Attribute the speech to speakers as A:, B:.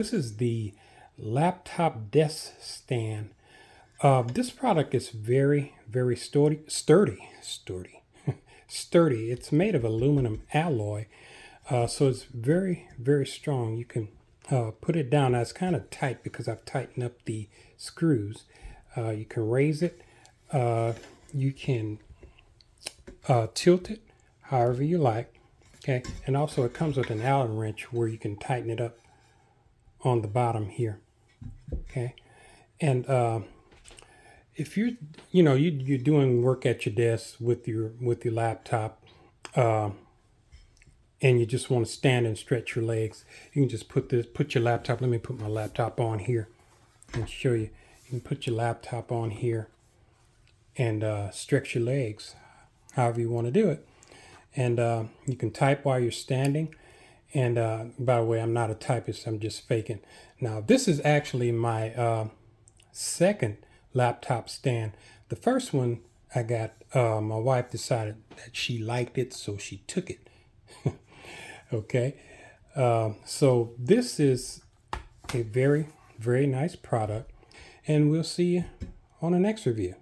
A: This is the laptop desk stand. This product is very, very sturdy. It's made of aluminum alloy, so it's very, very strong. You can put it down. Now it's kind of tight because I've tightened up the screws. You can raise it. You can tilt it however you like. Okay, and also it comes with an Allen wrench where you can tighten it up on the bottom here. Okay, and if you're you're doing work at your desk with your laptop, and you just want to stand and stretch your legs, you can just put your laptop. Let me put my laptop on here and show you. You can put your laptop on here and stretch your legs however you want to do it. And you can type while you're standing. And by the way, I'm not a typist, I'm just faking. Now, this is actually my second laptop stand. The first one I got, my wife decided that she liked it, so she took it. Okay, so this is a very, very nice product, and we'll see you on the next review.